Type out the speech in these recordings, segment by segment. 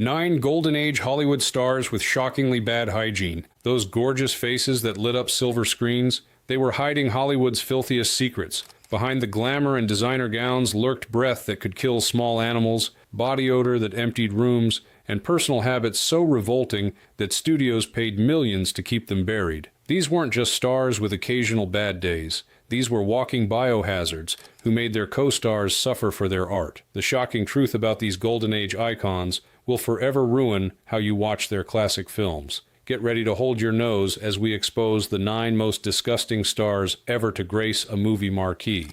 9 Golden Age Hollywood stars with shockingly bad hygiene. Those gorgeous faces that lit up silver screens, they were hiding Hollywood's filthiest secrets. Behind the glamour and designer gowns lurked breath that could kill small animals, body odor that emptied rooms, and personal habits so revolting that studios paid millions to keep them buried. These weren't just stars with occasional bad days. These were walking biohazards who made their co-stars suffer for their art. The shocking truth about these Golden Age icons will forever ruin how you watch their classic films. Get ready to hold your nose as we expose the 9 most disgusting stars ever to grace a movie marquee.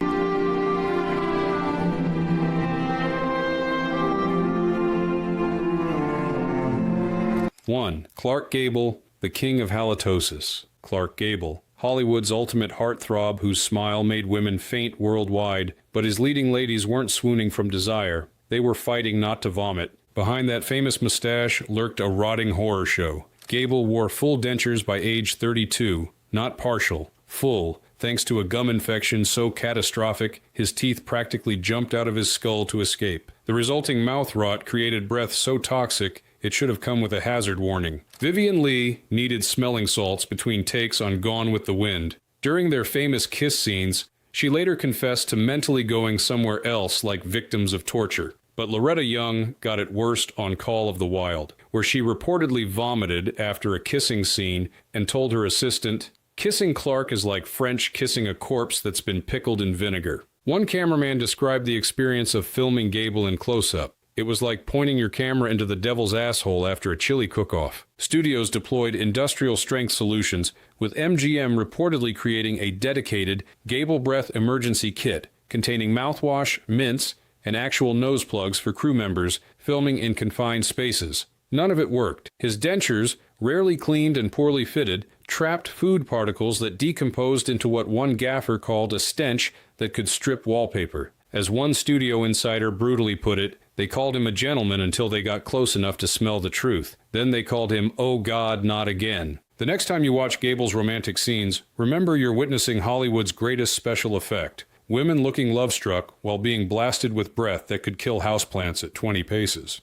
1. Clark Gable, the king of halitosis. Clark Gable, Hollywood's ultimate heartthrob whose smile made women faint worldwide, but his leading ladies weren't swooning from desire. They were fighting not to vomit. Behind that famous mustache lurked a rotting horror show. Gable wore full dentures by age 32, not partial, full, thanks to a gum infection so catastrophic his teeth practically jumped out of his skull to escape. The resulting mouth rot created breath so toxic it should have come with a hazard warning. Vivien Leigh needed smelling salts between takes on Gone with the Wind. During their famous kiss scenes, she later confessed to mentally going somewhere else like victims of torture. But Loretta Young got it worst on Call of the Wild, where she reportedly vomited after a kissing scene and told her assistant, "Kissing Clark is like French kissing a corpse that's been pickled in vinegar." One cameraman described the experience of filming Gable in close-up. It was like pointing your camera into the devil's asshole after a chili cook-off. Studios deployed industrial-strength solutions, with MGM reportedly creating a dedicated Gable Breath emergency kit containing mouthwash, mints, and actual nose plugs for crew members filming in confined spaces. None of it worked. His dentures, rarely cleaned and poorly fitted, trapped food particles that decomposed into what one gaffer called a stench that could strip wallpaper. As one studio insider brutally put it, they called him a gentleman until they got close enough to smell the truth. Then they called him, "Oh God, not again." The next time you watch Gable's romantic scenes, remember you're witnessing Hollywood's greatest special effect. Women looking love-struck while being blasted with breath that could kill houseplants at 20 paces.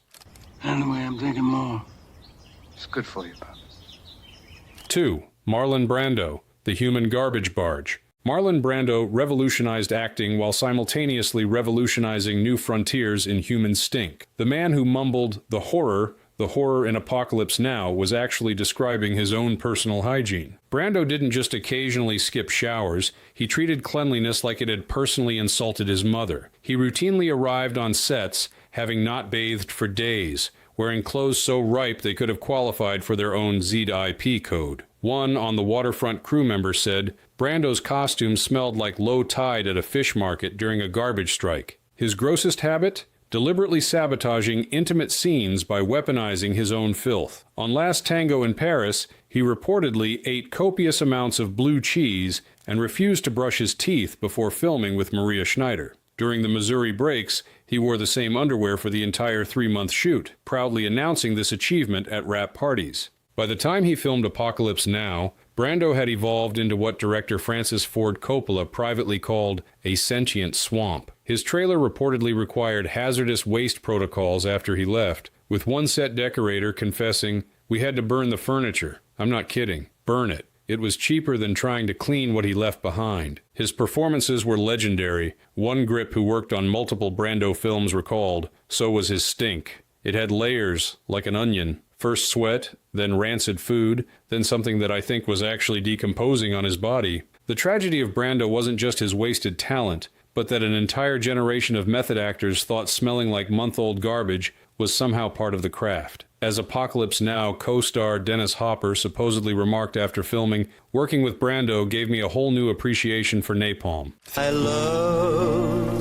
Anyway, I'm thinking more. It's good for you, Bob. 2. Marlon Brando, the human garbage barge. Marlon Brando revolutionized acting while simultaneously revolutionizing new frontiers in human stink. The man who mumbled, the horror in Apocalypse Now, was actually describing his own personal hygiene. Brando didn't just occasionally skip showers, he treated cleanliness like it had personally insulted his mother. He routinely arrived on sets having not bathed for days, wearing clothes so ripe they could have qualified for their own ZIP code. One on the waterfront crew member said, Brando's costume smelled like low tide at a fish market during a garbage strike. His grossest habit? Deliberately sabotaging intimate scenes by weaponizing his own filth. On Last Tango in Paris, he reportedly ate copious amounts of blue cheese and refused to brush his teeth before filming with Maria Schneider. During the Missouri breaks, he wore the same underwear for the entire 3-month shoot, proudly announcing this achievement at rap parties. By the time he filmed Apocalypse Now, Brando had evolved into what director Francis Ford Coppola privately called a sentient swamp. His trailer reportedly required hazardous waste protocols after he left, with one set decorator confessing, "We had to burn the furniture. I'm not kidding. Burn it. It was cheaper than trying to clean what he left behind." His performances were legendary. One grip who worked on multiple Brando films recalled, so was his stink. It had layers, like an onion. First sweat, then rancid food, then something that I think was actually decomposing on his body. The tragedy of Brando wasn't just his wasted talent, but that an entire generation of method actors thought smelling like month-old garbage was somehow part of the craft. As Apocalypse Now co-star Dennis Hopper supposedly remarked after filming, working with Brando gave me a whole new appreciation for napalm.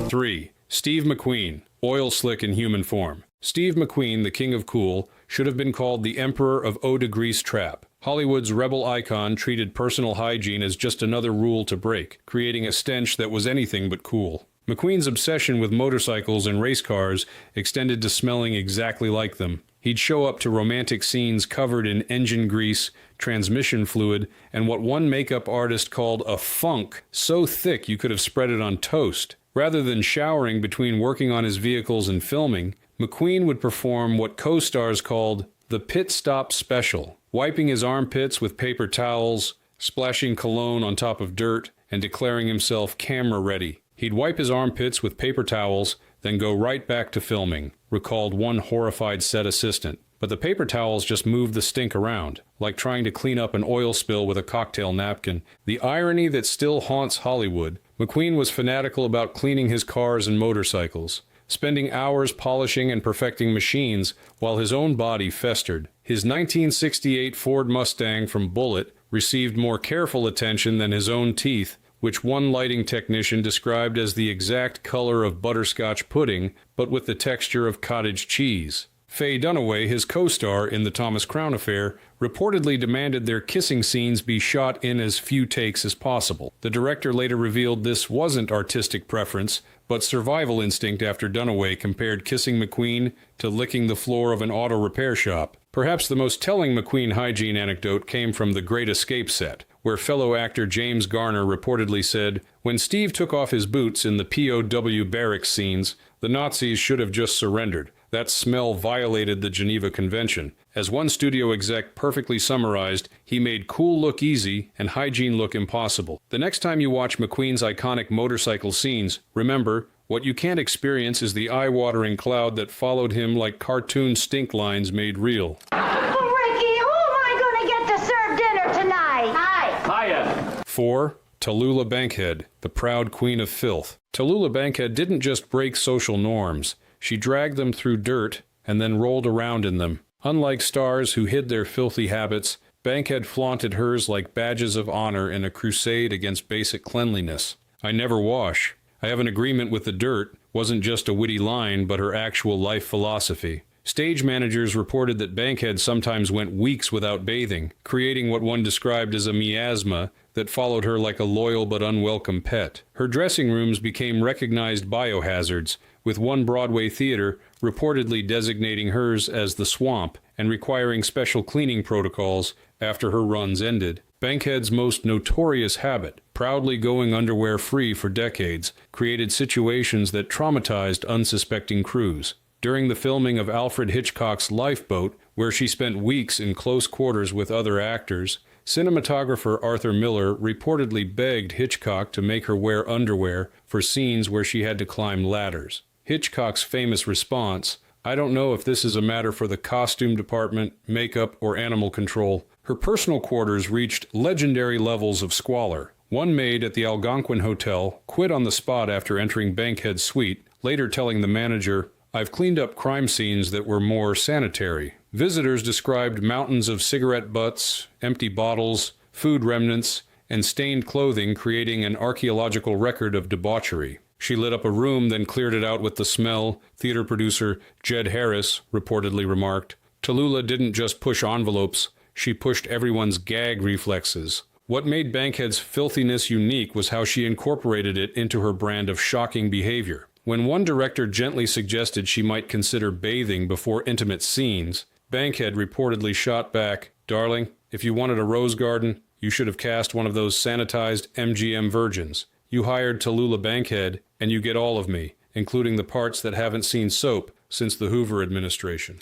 3. Steve McQueen, oil slick in human form. Steve McQueen, the king of cool, should have been called the emperor of eau de grease trap. Hollywood's rebel icon treated personal hygiene as just another rule to break, creating a stench that was anything but cool. McQueen's obsession with motorcycles and race cars extended to smelling exactly like them. He'd show up to romantic scenes covered in engine grease, transmission fluid, and what one makeup artist called a funk so thick you could have spread it on toast. Rather than showering between working on his vehicles and filming, McQueen would perform what co-stars called the pit stop special, wiping his armpits with paper towels, splashing cologne on top of dirt, and declaring himself camera ready. He'd wipe his armpits with paper towels, then go right back to filming, recalled one horrified set assistant. But the paper towels just moved the stink around, like trying to clean up an oil spill with a cocktail napkin. The irony that still haunts Hollywood, McQueen was fanatical about cleaning his cars and motorcycles, spending hours polishing and perfecting machines while his own body festered. His 1968 Ford Mustang from Bullitt received more careful attention than his own teeth, which one lighting technician described as the exact color of butterscotch pudding, but with the texture of cottage cheese. Faye Dunaway, his co-star in the Thomas Crown Affair, reportedly demanded their kissing scenes be shot in as few takes as possible. The director later revealed this wasn't artistic preference, but survival instinct after Dunaway compared kissing McQueen to licking the floor of an auto repair shop. Perhaps the most telling McQueen hygiene anecdote came from The Great Escape set, where fellow actor James Garner reportedly said, "When Steve took off his boots in the POW barracks scenes, the Nazis should have just surrendered. That smell violated the Geneva Convention. As one studio exec perfectly summarized, he made cool look easy and hygiene look impossible." The next time you watch McQueen's iconic motorcycle scenes, remember, what you can't experience is the eye-watering cloud that followed him like cartoon stink lines made real. Oh, Ricky, who am I going to get to serve dinner tonight? Hi. Hiya. 4. Tallulah Bankhead, the proud queen of filth. Tallulah Bankhead didn't just break social norms. She dragged them through dirt and then rolled around in them. Unlike stars who hid their filthy habits, Bankhead flaunted hers like badges of honor in a crusade against basic cleanliness. "I never wash. I have an agreement with the dirt," wasn't just a witty line, but her actual life philosophy. Stage managers reported that Bankhead sometimes went weeks without bathing, creating what one described as a miasma that followed her like a loyal but unwelcome pet. Her dressing rooms became recognized biohazards, with one Broadway theater reportedly designating hers as the Swamp and requiring special cleaning protocols after her runs ended. Bankhead's most notorious habit, proudly going underwear-free for decades, created situations that traumatized unsuspecting crews. During the filming of Alfred Hitchcock's Lifeboat, where she spent weeks in close quarters with other actors, cinematographer Arthur Miller reportedly begged Hitchcock to make her wear underwear for scenes where she had to climb ladders. Hitchcock's famous response, "I don't know if this is a matter for the costume department, makeup, or animal control." Her personal quarters reached legendary levels of squalor. One maid at the Algonquin Hotel quit on the spot after entering Bankhead's suite, later telling the manager, "I've cleaned up crime scenes that were more sanitary." Visitors described mountains of cigarette butts, empty bottles, food remnants, and stained clothing, creating an archaeological record of debauchery. She lit up a room, then cleared it out with the smell, theater producer Jed Harris reportedly remarked. Tallulah didn't just push envelopes, she pushed everyone's gag reflexes. What made Bankhead's filthiness unique was how she incorporated it into her brand of shocking behavior. When one director gently suggested she might consider bathing before intimate scenes, Bankhead reportedly shot back, "Darling, if you wanted a rose garden, you should have cast one of those sanitized MGM virgins. You hired Tallulah Bankhead, and you get all of me, including the parts that haven't seen soap since the Hoover administration."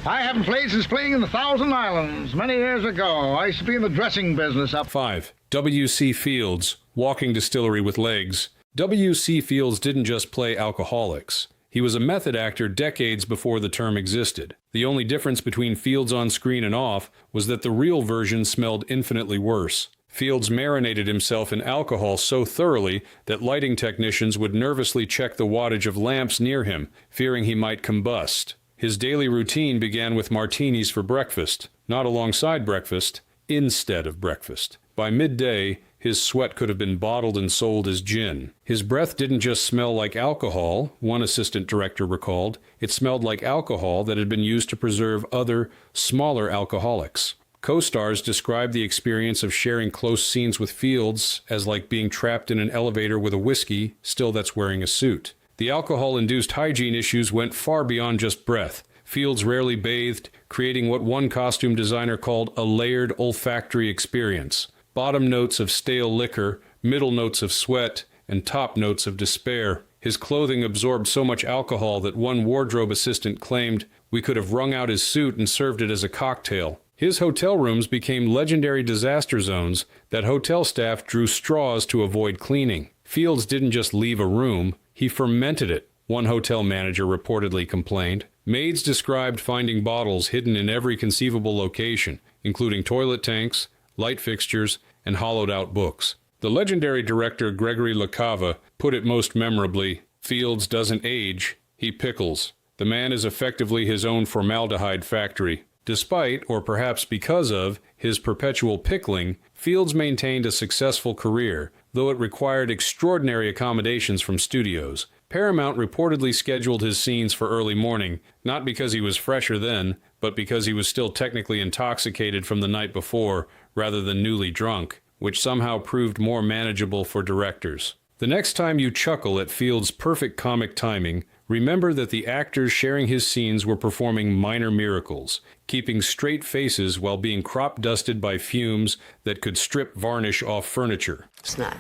I haven't played since playing in the Thousand Islands many years ago. I used to be in the dressing business up. 5. W.C. Fields, walking distillery with legs. W.C. Fields didn't just play alcoholics. He was a method actor decades before the term existed. The only difference between Fields on screen and off was that the real version smelled infinitely worse. Fields marinated himself in alcohol so thoroughly that lighting technicians would nervously check the wattage of lamps near him, fearing he might combust. His daily routine began with martinis for breakfast, not alongside breakfast, instead of breakfast. By midday, his sweat could have been bottled and sold as gin. His breath didn't just smell like alcohol, one assistant director recalled. It smelled like alcohol that had been used to preserve other, smaller alcoholics. Co-stars described the experience of sharing close scenes with Fields as like being trapped in an elevator with a whiskey, still that's wearing a suit. The alcohol-induced hygiene issues went far beyond just breath. Fields rarely bathed, creating what one costume designer called a layered olfactory experience. Bottom notes of stale liquor, middle notes of sweat, and top notes of despair. His clothing absorbed so much alcohol that one wardrobe assistant claimed we could have wrung out his suit and served it as a cocktail. His hotel rooms became legendary disaster zones that hotel staff drew straws to avoid cleaning. Fields didn't just leave a room, he fermented it, one hotel manager reportedly complained. Maids described finding bottles hidden in every conceivable location, including toilet tanks, light fixtures, and hollowed-out books. The legendary director Gregory LaCava put it most memorably, "Fields doesn't age, he pickles." The man is effectively his own formaldehyde factory. Despite, or perhaps because of, his perpetual pickling, Fields maintained a successful career, though it required extraordinary accommodations from studios. Paramount reportedly scheduled his scenes for early morning, not because he was fresher then, but because he was still technically intoxicated from the night before, rather than newly drunk, which somehow proved more manageable for directors. The next time you chuckle at Fields' perfect comic timing, remember that the actors sharing his scenes were performing minor miracles, keeping straight faces while being crop-dusted by fumes that could strip varnish off furniture. It's not.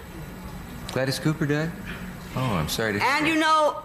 Gladys Cooper died? Oh, I'm sorry to... And you know,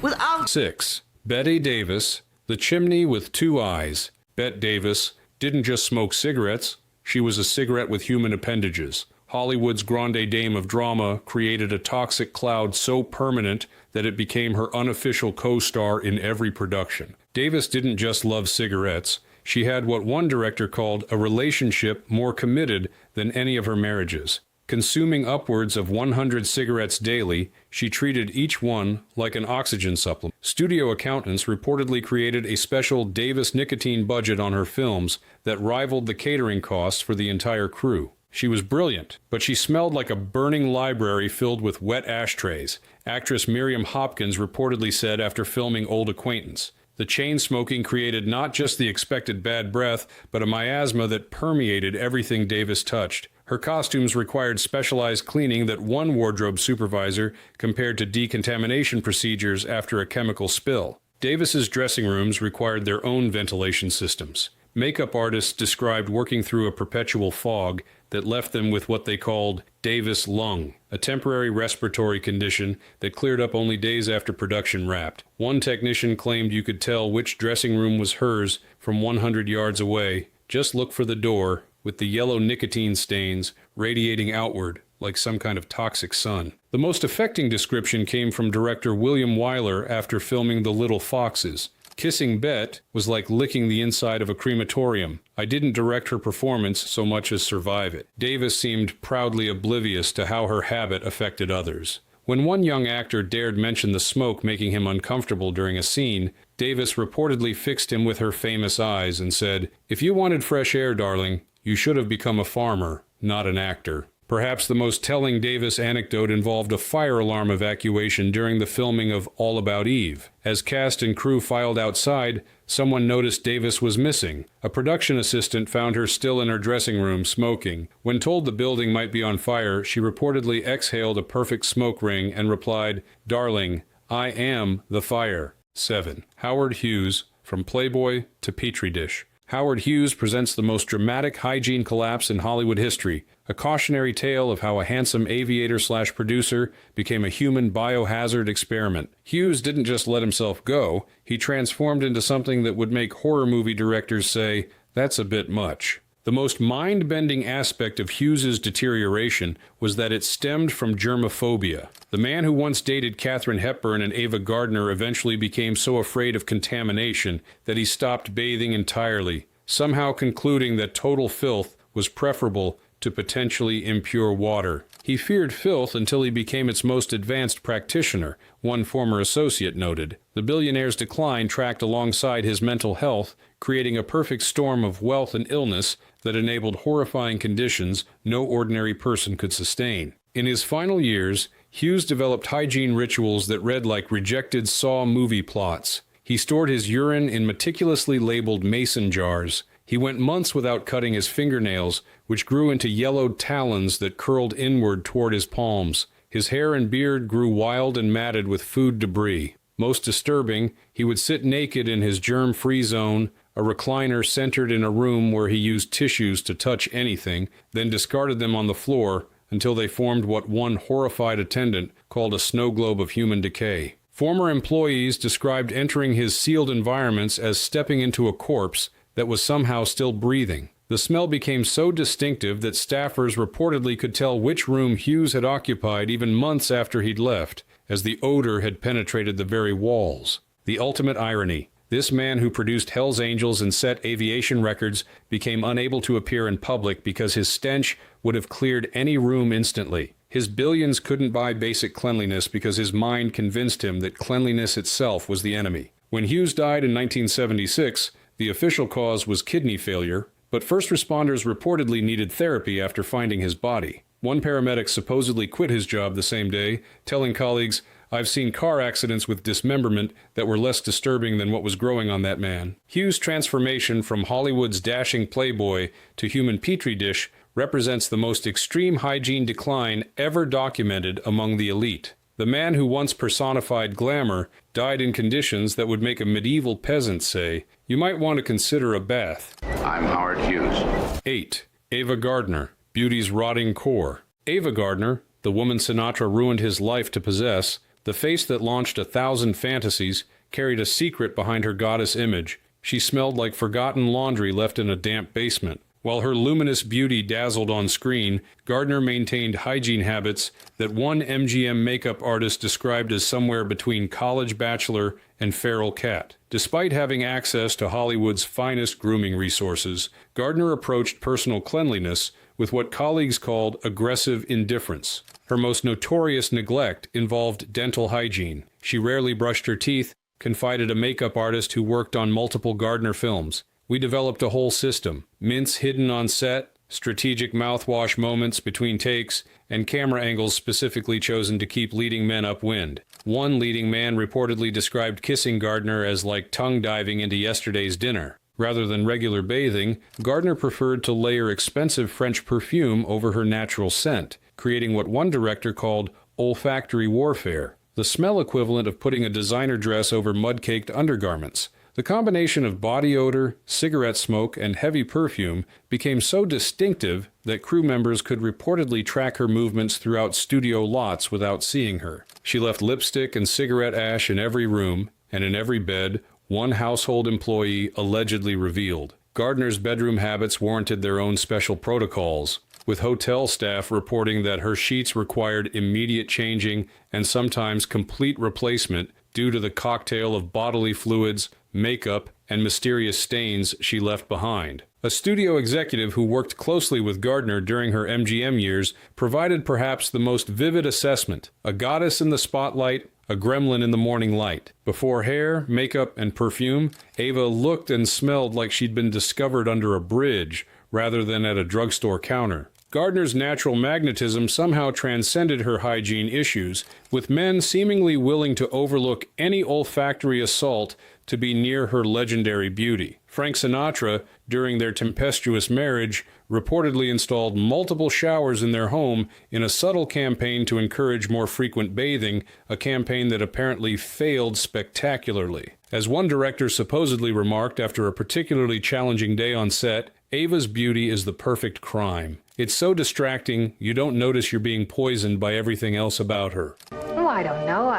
without... 6. Bette Davis, the chimney with two eyes. Bette Davis didn't just smoke cigarettes, she was a cigarette with human appendages. Hollywood's grande dame of drama created a toxic cloud so permanent that it became her unofficial co-star in every production. Davis didn't just love cigarettes, she had what one director called a relationship more committed than any of her marriages. Consuming upwards of 100 cigarettes daily, she treated each one like an oxygen supplement. Studio accountants reportedly created a special Davis nicotine budget on her films that rivaled the catering costs for the entire crew. She was brilliant, but she smelled like a burning library filled with wet ashtrays, actress Miriam Hopkins reportedly said after filming Old Acquaintance. The chain smoking created not just the expected bad breath, but a miasma that permeated everything Davis touched. Her costumes required specialized cleaning that one wardrobe supervisor compared to decontamination procedures after a chemical spill. Davis's dressing rooms required their own ventilation systems. Makeup artists described working through a perpetual fog that left them with what they called Davis lung, a temporary respiratory condition that cleared up only days after production wrapped. One technician claimed you could tell which dressing room was hers from 100 yards away. Just look for the door, with the yellow nicotine stains radiating outward like some kind of toxic sun. The most affecting description came from director William Wyler after filming The Little Foxes. Kissing Bette was like licking the inside of a crematorium. I didn't direct her performance so much as survive it. Davis seemed proudly oblivious to how her habit affected others. When one young actor dared mention the smoke making him uncomfortable during a scene, Davis reportedly fixed him with her famous eyes and said, "If you wanted fresh air, darling, you should have become a farmer, not an actor." Perhaps the most telling Davis anecdote involved a fire alarm evacuation during the filming of All About Eve. As cast and crew filed outside, someone noticed Davis was missing. A production assistant found her still in her dressing room smoking. When told the building might be on fire, she reportedly exhaled a perfect smoke ring and replied, "Darling, I am the fire." 7. Howard Hughes, From Playboy to Petri Dish. Howard Hughes presents the most dramatic hygiene collapse in Hollywood history, a cautionary tale of how a handsome aviator/producer became a human biohazard experiment. Hughes didn't just let himself go, he transformed into something that would make horror movie directors say, "That's a bit much." The most mind-bending aspect of Hughes's deterioration was that it stemmed from germophobia. The man who once dated Katharine Hepburn and Ava Gardner eventually became so afraid of contamination that he stopped bathing entirely, somehow concluding that total filth was preferable to potentially impure water. He feared filth until he became its most advanced practitioner, one former associate noted. The billionaire's decline tracked alongside his mental health, creating a perfect storm of wealth and illness that enabled horrifying conditions no ordinary person could sustain. In his final years, Hughes developed hygiene rituals that read like rejected Saw movie plots. He stored his urine in meticulously labeled mason jars. He went months without cutting his fingernails, which grew into yellowed talons that curled inward toward his palms. His hair and beard grew wild and matted with food debris. Most disturbing, he would sit naked in his germ-free zone, a recliner centered in a room where he used tissues to touch anything, then discarded them on the floor, until they formed what one horrified attendant called a snow globe of human decay. Former employees described entering his sealed environments as stepping into a corpse that was somehow still breathing. The smell became so distinctive that staffers reportedly could tell which room Hughes had occupied even months after he'd left, as the odor had penetrated the very walls. The ultimate irony. This man who produced Hell's Angels and set aviation records became unable to appear in public because his stench would have cleared any room instantly. His billions couldn't buy basic cleanliness because his mind convinced him that cleanliness itself was the enemy. When Hughes died in 1976, the official cause was kidney failure, but first responders reportedly needed therapy after finding his body. One paramedic supposedly quit his job the same day, telling colleagues, "I've seen car accidents with dismemberment that were less disturbing than what was growing on that man." Hughes' transformation from Hollywood's dashing playboy to human petri dish represents the most extreme hygiene decline ever documented among the elite. The man who once personified glamour died in conditions that would make a medieval peasant say, "You might want to consider a bath." I'm Howard Hughes. 8. Ava Gardner, beauty's rotting core. Ava Gardner, the woman Sinatra ruined his life to possess, the face that launched 1,000 fantasies, carried a secret behind her goddess image. She smelled like forgotten laundry left in a damp basement. While her luminous beauty dazzled on screen, Gardner maintained hygiene habits that one MGM makeup artist described as somewhere between college bachelor and feral cat. Despite having access to Hollywood's finest grooming resources, Gardner approached personal cleanliness with what colleagues called aggressive indifference. Her most notorious neglect involved dental hygiene. She rarely brushed her teeth, confided a makeup artist who worked on multiple Gardner films. "We developed a whole system. Mints hidden on set, strategic mouthwash moments between takes, and camera angles specifically chosen to keep leading men upwind." One leading man reportedly described kissing Gardner as like tongue diving into yesterday's dinner. Rather than regular bathing, Gardner preferred to layer expensive French perfume over her natural scent, creating what one director called olfactory warfare, the smell equivalent of putting a designer dress over mud-caked undergarments. The combination of body odor, cigarette smoke, and heavy perfume became so distinctive that crew members could reportedly track her movements throughout studio lots without seeing her. She left lipstick and cigarette ash in every room, and in every bed, one household employee allegedly revealed. Gardner's bedroom habits warranted their own special protocols, with hotel staff reporting that her sheets required immediate changing and sometimes complete replacement due to the cocktail of bodily fluids, makeup, and mysterious stains she left behind. A studio executive who worked closely with Gardner during her MGM years provided perhaps the most vivid assessment: a goddess in the spotlight, a gremlin in the morning light. Before hair, makeup, and perfume, Ava looked and smelled like she'd been discovered under a bridge rather than at a drugstore counter. Gardner's natural magnetism somehow transcended her hygiene issues, with men seemingly willing to overlook any olfactory assault to be near her legendary beauty. Frank Sinatra, during their tempestuous marriage, reportedly installed multiple showers in their home in a subtle campaign to encourage more frequent bathing, a campaign that apparently failed spectacularly. As one director supposedly remarked after a particularly challenging day on set, "Ava's beauty is the perfect crime. It's so distracting, you don't notice you're being poisoned by everything else about her." Oh, I don't know.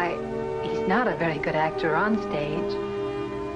He's not a very good actor on stage.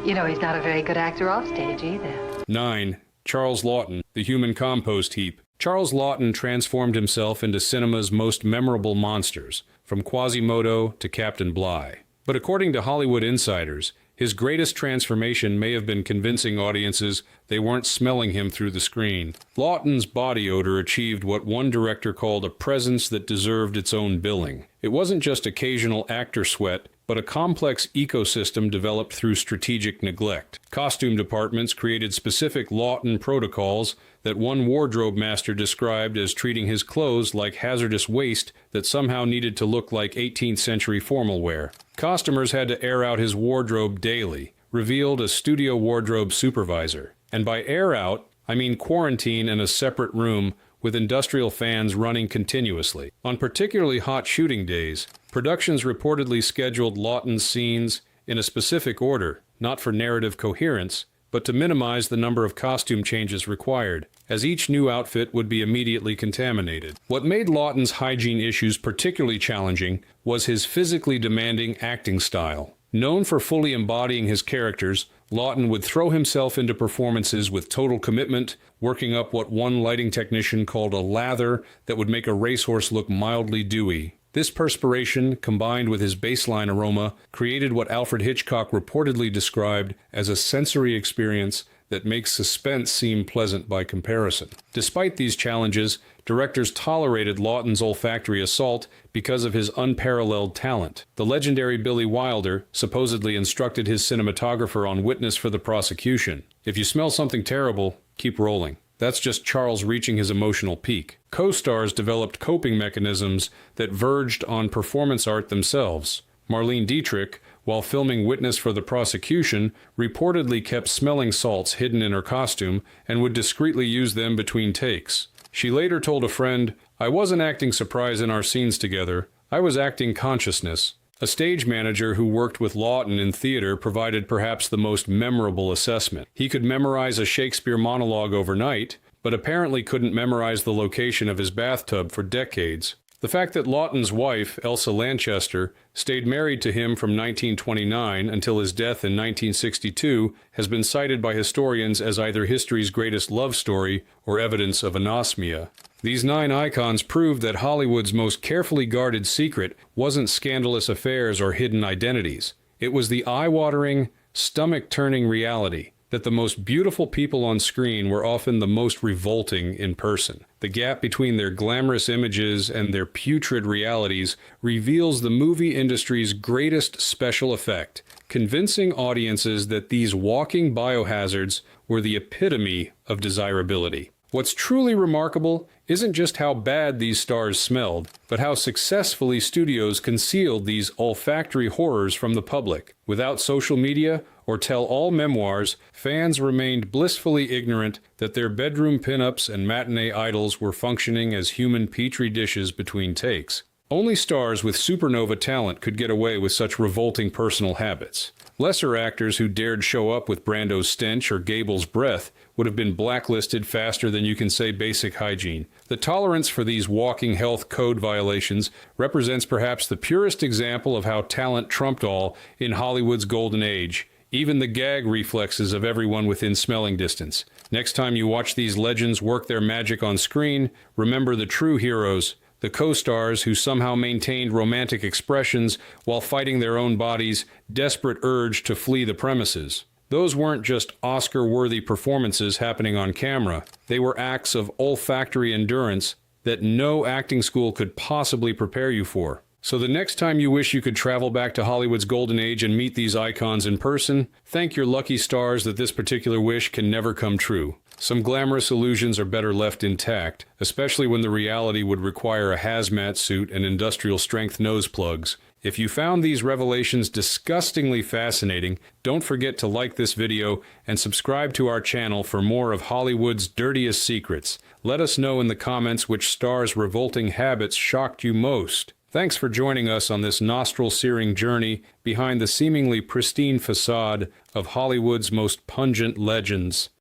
You know, he's not a very good actor off stage either. 9. Charles Laughton, the human compost heap. Charles Laughton transformed himself into cinema's most memorable monsters, from Quasimodo to Captain Bligh. But according to Hollywood insiders, his greatest transformation may have been convincing audiences they weren't smelling him through the screen. Laughton's body odor achieved what one director called a presence that deserved its own billing. It wasn't just occasional actor sweat, but a complex ecosystem developed through strategic neglect. Costume departments created specific Laughton protocols that one wardrobe master described as treating his clothes like hazardous waste that somehow needed to look like 18th century formal wear. Costumers had to air out his wardrobe daily, revealed a studio wardrobe supervisor. And by air out, I mean quarantine in a separate room with industrial fans running continuously. On particularly hot shooting days, productions reportedly scheduled Laughton's scenes in a specific order, not for narrative coherence, but to minimize the number of costume changes required, as each new outfit would be immediately contaminated. What made Lawton's hygiene issues particularly challenging was his physically demanding acting style. Known for fully embodying his characters, Lawton would throw himself into performances with total commitment, working up what one lighting technician called a lather that would make a racehorse look mildly dewy. This perspiration, combined with his baseline aroma, created what Alfred Hitchcock reportedly described as a sensory experience that makes suspense seem pleasant by comparison. Despite these challenges, directors tolerated Lawton's olfactory assault because of his unparalleled talent. The legendary Billy Wilder supposedly instructed his cinematographer on witness for the prosecution. If you smell something terrible, keep rolling. That's just Charles reaching his emotional peak. Co-stars developed coping mechanisms that verged on performance art themselves. Marlene Dietrich, while filming Witness for the prosecution, reportedly kept smelling salts hidden in her costume and would discreetly use them between takes. She later told a friend, "I wasn't acting surprise in our scenes together. I was acting consciousness." A stage manager who worked with Lawton in theater provided perhaps the most memorable assessment. He could memorize a Shakespeare monologue overnight, but apparently couldn't memorize the location of his bathtub for decades. The fact that Lawton's wife, Elsa Lanchester, stayed married to him from 1929 until his death in 1962 has been cited by historians as either history's greatest love story or evidence of anosmia. These 9 icons proved that Hollywood's most carefully guarded secret wasn't scandalous affairs or hidden identities. It was the eye-watering, stomach-turning reality that the most beautiful people on screen were often the most revolting in person. The gap between their glamorous images and their putrid realities reveals the movie industry's greatest special effect, convincing audiences that these walking biohazards were the epitome of desirability. What's truly remarkable isn't just how bad these stars smelled, but how successfully studios concealed these olfactory horrors from the public. Without social media or tell-all memoirs, fans remained blissfully ignorant that their bedroom pinups and matinee idols were functioning as human petri dishes between takes. Only stars with supernova talent could get away with such revolting personal habits. Lesser actors who dared show up with Brando's stench or Gable's breath would have been blacklisted faster than you can say basic hygiene. The tolerance for these walking health code violations represents perhaps the purest example of how talent trumped all in Hollywood's golden age, even the gag reflexes of everyone within smelling distance. Next time you watch these legends work their magic on screen, remember the true heroes, the co-stars who somehow maintained romantic expressions while fighting their own bodies' desperate urge to flee the premises. Those weren't just Oscar-worthy performances happening on camera. They were acts of olfactory endurance that no acting school could possibly prepare you for. So the next time you wish you could travel back to Hollywood's golden age and meet these icons in person, thank your lucky stars that this particular wish can never come true. Some glamorous illusions are better left intact, especially when the reality would require a hazmat suit and industrial-strength nose plugs. If you found these revelations disgustingly fascinating, don't forget to like this video and subscribe to our channel for more of Hollywood's dirtiest secrets. Let us know in the comments which stars' revolting habits shocked you most. Thanks for joining us on this nostril-searing journey behind the seemingly pristine facade of Hollywood's most pungent legends.